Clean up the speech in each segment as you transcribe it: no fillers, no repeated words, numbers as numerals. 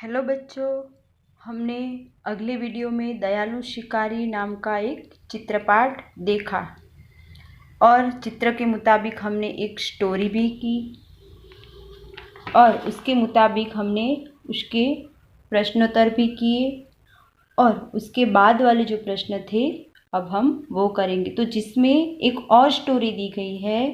Hello बच्चों, हमने अगले वीडियो में दयालु शिकारी नाम का एक चित्रपाठ देखा और चित्र के मुताबिक हमने एक स्टोरी भी की और उसके मुताबिक हमने उसके प्रश्नोत्तर भी किए और उसके बाद वाले जो प्रश्न थे अब हम वो करेंगे। तो जिसमें एक और स्टोरी दी गई है,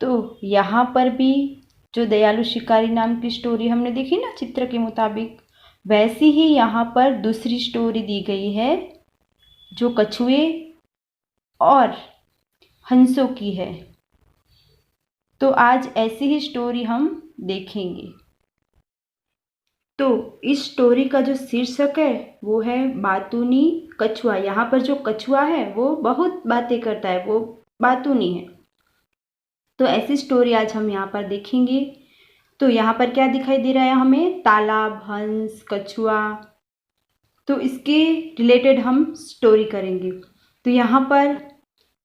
तो यहाँ पर भी जो दयालु शिकारी नाम की स्टोरी हमने देखी ना चित्र के मुताबिक, वैसी ही यहाँ पर दूसरी स्टोरी दी गई है जो कछुए और हंसों की है। तो आज ऐसी ही स्टोरी हम देखेंगे। तो इस स्टोरी का जो शीर्षक है वो है बातूनी कछुआ। यहाँ पर जो कछुआ है वो बहुत बातें करता है, वो बातूनी है। तो ऐसी स्टोरी आज हम यहाँ पर देखेंगे। तो यहाँ पर क्या दिखाई दे रहा है हमें? तालाब, हंस, कछुआ। तो इसके रिलेटेड हम स्टोरी करेंगे। तो यहाँ पर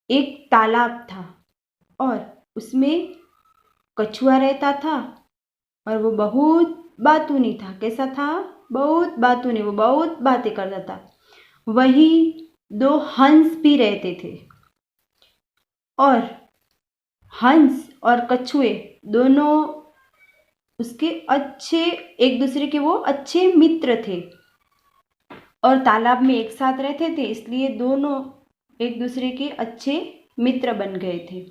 एक तालाब था और उसमें कछुआ रहता था और वो बहुत बातूनी था। कैसा था? बहुत बातूनी, वो बहुत बातें करता था। वही दो हंस भी रहते थे और हंस और कछुए दोनों उसके एक दूसरे के वो अच्छे मित्र थे और तालाब में एक साथ रहते थे, इसलिए दोनों एक दूसरे के अच्छे मित्र बन गए थे।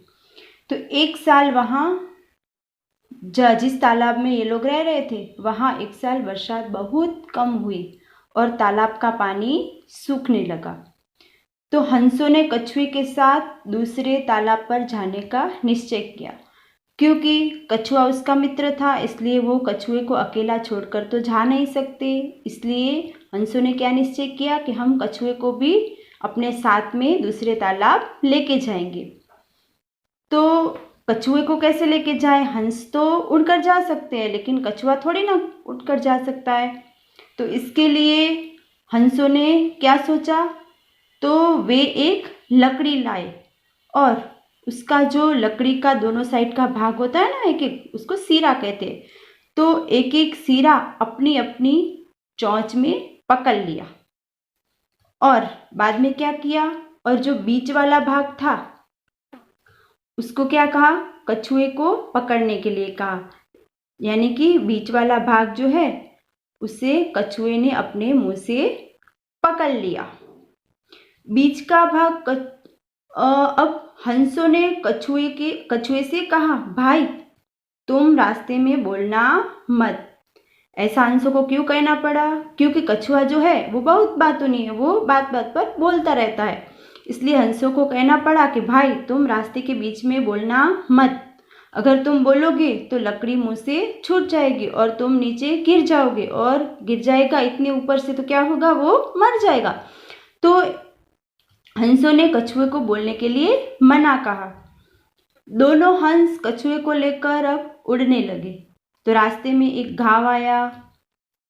तो एक साल वहाँ जिस तालाब में ये लोग रह रहे थे वहाँ एक साल बरसात बहुत कम हुई और तालाब का पानी सूखने लगा। तो हंसों ने कछुए के साथ दूसरे तालाब पर जाने का निश्चय किया। क्योंकि कछुआ उसका मित्र था, इसलिए वो कछुए को अकेला छोड़कर तो जा नहीं सकते। इसलिए हंसों ने क्या निश्चय किया कि हम कछुए को भी अपने साथ में दूसरे तालाब लेके जाएंगे। तो कछुए को कैसे लेके जाएं? हंस तो उड़कर जा सकते हैं, लेकिन कछुआ थोड़ी ना उड़कर जा सकता है। तो इसके लिए हंसों ने क्या सोचा? तो वे एक लकड़ी लाए और उसका जो लकड़ी का दोनों साइड का भाग होता है ना, एक एक, उसको सीरा कहते हैं। तो एक एक सीरा अपनी अपनी चोंच में पकड़ लिया और बाद में क्या किया, और जो बीच वाला भाग था उसको क्या कहा? कछुए को पकड़ने के लिए कहा। यानी कि बीच वाला भाग जो है उसे कछुए ने अपने मुंह से पकड़ लिया। बीच का भाग अब हंसों ने कछुए से कहा, भाई तुम रास्ते में बोलना मत। ऐसा हंसों को क्यों कहना पड़ा? क्योंकि कछुआ जो है वो बहुत बातूनी है, वो बात बात पर बोलता रहता है। इसलिए हंसों को कहना पड़ा कि भाई तुम रास्ते के बीच में बोलना मत। अगर तुम बोलोगे तो लकड़ी मुंह से छूट जाएगी और तुम नीचे गिर जाओगे, और गिर जाएगा इतने ऊपर से तो क्या होगा? वो मर जाएगा। तो हंसों ने कछुए को बोलने के लिए मना कहा। दोनों हंस कछुए को लेकर अब उड़ने लगे। तो रास्ते में एक घाव आया।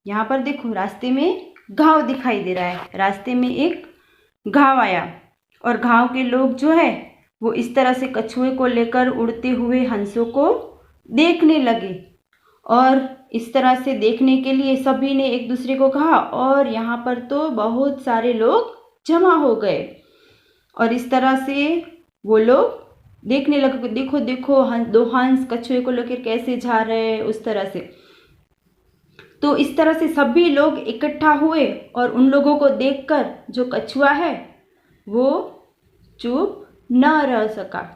यहाँ पर देखो, रास्ते में घाव दिखाई दे रहा है। रास्ते में एक घाव आया और घाव के लोग जो है वो इस तरह से कछुए को लेकर उड़ते हुए हंसों को देखने लगे। और इस तरह से देखने के लिए सभी ने एक दूसरे को कहा और यहाँ पर तो बहुत सारे लोग जमा हो गए। और इस तरह से वो लोग देखने लगे, देखो देखो दो हंस कछुए को लेकर कैसे जा रहे हैं, उस तरह से। तो इस तरह से सभी लोग इकट्ठा हुए और उन लोगों को देखकर जो कछुआ है वो चुप न रह सका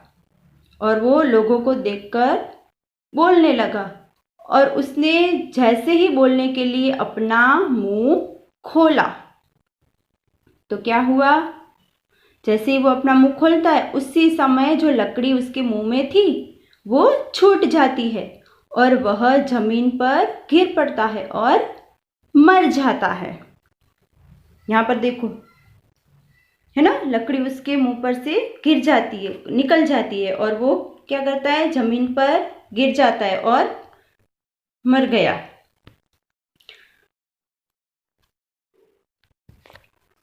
और वो लोगों को देखकर बोलने लगा। और उसने जैसे ही बोलने के लिए अपना मुंह खोला तो क्या हुआ? जैसे ही वो अपना मुंह खोलता है उसी समय जो लकड़ी उसके मुंह में थी वो छूट जाती है और वह जमीन पर गिर पड़ता है और मर जाता है। यहाँ पर देखो, है ना, लकड़ी उसके मुंह पर से गिर जाती है, निकल जाती है और वो क्या करता है? जमीन पर गिर जाता है और मर गया।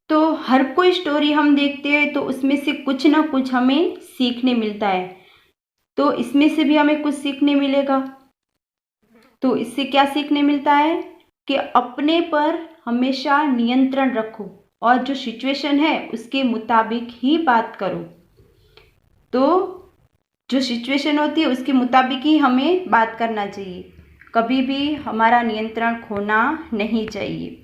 तो हर कोई स्टोरी हम देखते हैं तो उसमें से कुछ ना कुछ हमें सीखने मिलता है। तो इसमें से भी हमें कुछ सीखने मिलेगा। तो इससे क्या सीखने मिलता है? कि अपने पर हमेशा नियंत्रण रखो और जो सिचुएशन है उसके मुताबिक ही बात करो। तो जो सिचुएशन होती है उसके मुताबिक ही हमें बात करना चाहिए, कभी भी हमारा नियंत्रण खोना नहीं चाहिए।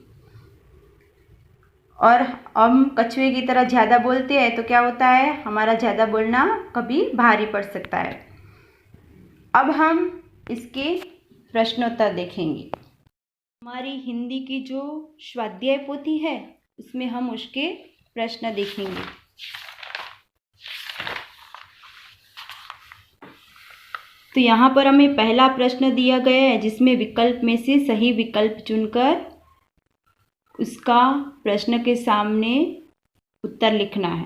और हम कछुए की तरह ज़्यादा बोलते हैं तो क्या होता है, हमारा ज़्यादा बोलना कभी भारी पड़ सकता है। अब हम इसके प्रश्नोत्तर देखेंगे। हमारी हिंदी की जो स्वाध्याय पोथी है उसमें हम उसके प्रश्न देखेंगे। तो यहाँ पर हमें पहला प्रश्न दिया गया है जिसमें विकल्प में से सही विकल्प चुनकर उसका प्रश्न के सामने उत्तर लिखना है।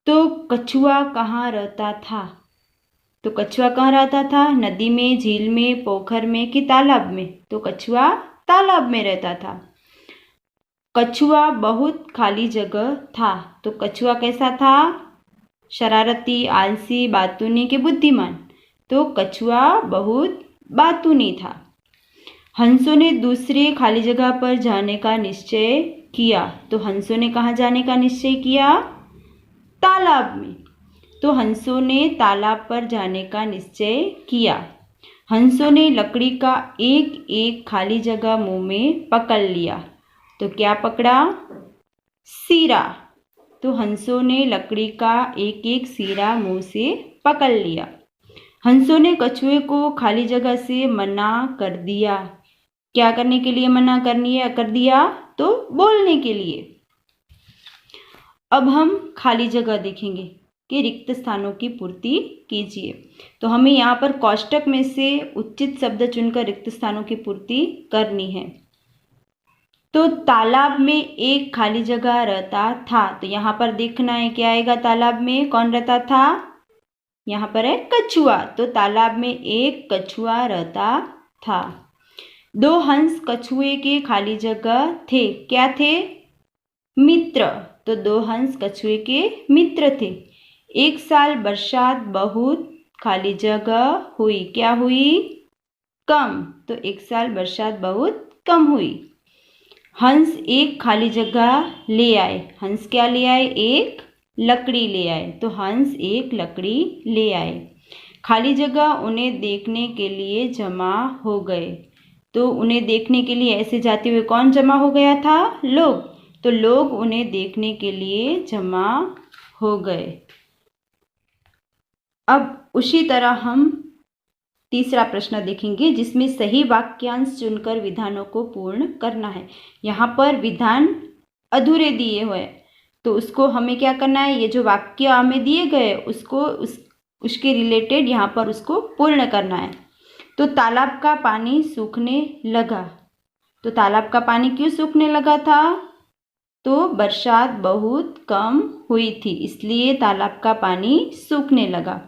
तो कछुआ कहाँ रहता था? तो कछुआ कहाँ रहता था? नदी में, झील में, पोखर में कि तालाब में? तो कछुआ तालाब में रहता था। कछुआ बहुत खाली जगह था। तो कछुआ कैसा था? शरारती, आलसी, बातूनी के बुद्धिमान? तो कछुआ बहुत बातूनी था। हंसों ने दूसरे खाली जगह पर जाने का निश्चय किया। तो हंसों ने कहाँ जाने का निश्चय किया? तालाब में। तो हंसों ने तालाब पर जाने का निश्चय किया। हंसों ने लकड़ी का एक एक खाली जगह मुंह में पकड़ लिया। तो क्या पकड़ा? सीरा। तो हंसों ने लकड़ी का एक एक सीरा मुंह से पकड़ लिया। हंसों ने कछुए को खाली जगह से मना कर दिया। क्या करने के लिए मना कर दिया? तो बोलने के लिए। अब हम खाली जगह देखेंगे कि रिक्त स्थानों की पूर्ति कीजिए। तो हमें यहाँ पर कोष्टक में से उचित शब्द चुनकर रिक्त स्थानों की पूर्ति करनी है। तो तालाब में एक खाली जगह रहता था। तो यहाँ पर देखना है क्या आएगा, तालाब में कौन रहता था? यहाँ पर है कछुआ। तो तालाब में एक कछुआ रहता था। दो हंस कछुए के खाली जगह थे। क्या थे? मित्र। तो दो हंस कछुए के मित्र थे। एक साल बरसात बहुत खाली जगह हुई। क्या हुई? कम। तो एक साल बरसात बहुत कम हुई। हंस एक खाली जगह ले आए। हंस क्या ले आए? एक लकड़ी ले आए। तो हंस एक लकड़ी ले आए। खाली जगह उन्हें देखने के लिए जमा हो गए। तो उन्हें देखने के लिए ऐसे जाते हुए कौन जमा हो गया था? लोग। तो लोग उन्हें देखने के लिए जमा हो गए। अब उसी तरह हम तीसरा प्रश्न देखेंगे जिसमें सही वाक्यांश चुनकर विधानों को पूर्ण करना है। यहाँ पर विधान अधूरे दिए हुए हैं तो उसको हमें क्या करना है, ये जो वाक्य हमें दिए गए उसको उसके रिलेटेड यहाँ पर उसको पूर्ण करना है। तो तालाब का पानी सूखने लगा। तो तालाब का पानी क्यों सूखने लगा था? तो बरसात बहुत कम हुई थी इसलिए तालाब का पानी सूखने लगा।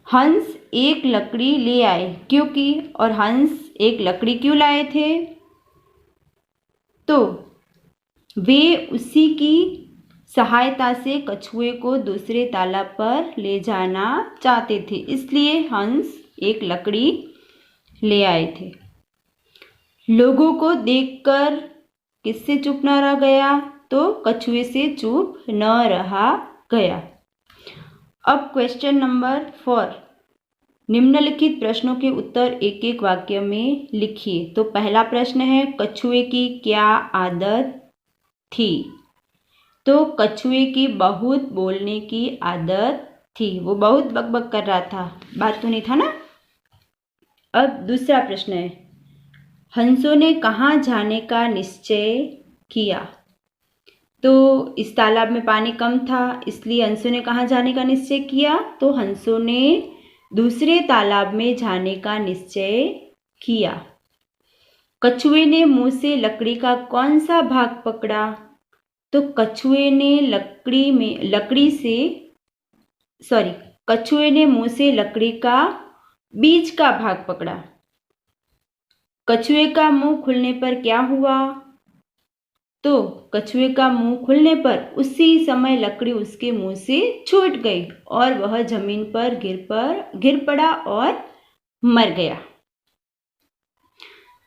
हंस एक लकड़ी ले आए क्योंकि, और हंस एक लकड़ी क्यों लाए थे? तो वे उसी की सहायता से कछुए को दूसरे तालाब पर ले जाना चाहते थे इसलिए हंस एक लकड़ी ले आए थे। लोगों को देखकर किससे चुप न रह गया? तो कछुए से चुप न रहा गया। अब क्वेश्चन नंबर 4, निम्नलिखित प्रश्नों के उत्तर एक एक वाक्य में लिखिए। तो पहला प्रश्न है, कछुए की क्या आदत थी? तो कछुए की बहुत बोलने की आदत थी। वो बहुत बकबक कर रहा था, बात तो नहीं था ना। अब दूसरा प्रश्न है, हंसों ने कहाँ जाने का निश्चय किया? तो इस तालाब में पानी कम था इसलिए हंसों ने कहाँ जाने का निश्चय किया? तो हंसों ने दूसरे तालाब में जाने का निश्चय किया। कछुए ने मुंह से लकड़ी का कौन सा भाग पकड़ा? तो कछुए ने कछुए ने मुंह से लकड़ी का बीच का भाग पकड़ा। कछुए का मुंह खुलने पर क्या हुआ? तो कछुए का मुंह खुलने पर उसी समय लकड़ी उसके मुंह से छूट गई और वह जमीन पर गिर पड़ा और मर गया।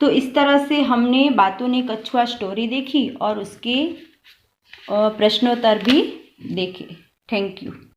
तो इस तरह से हमने बातों ने कछुआ स्टोरी देखी और उसके प्रश्नोत्तर भी देखे। Thank you.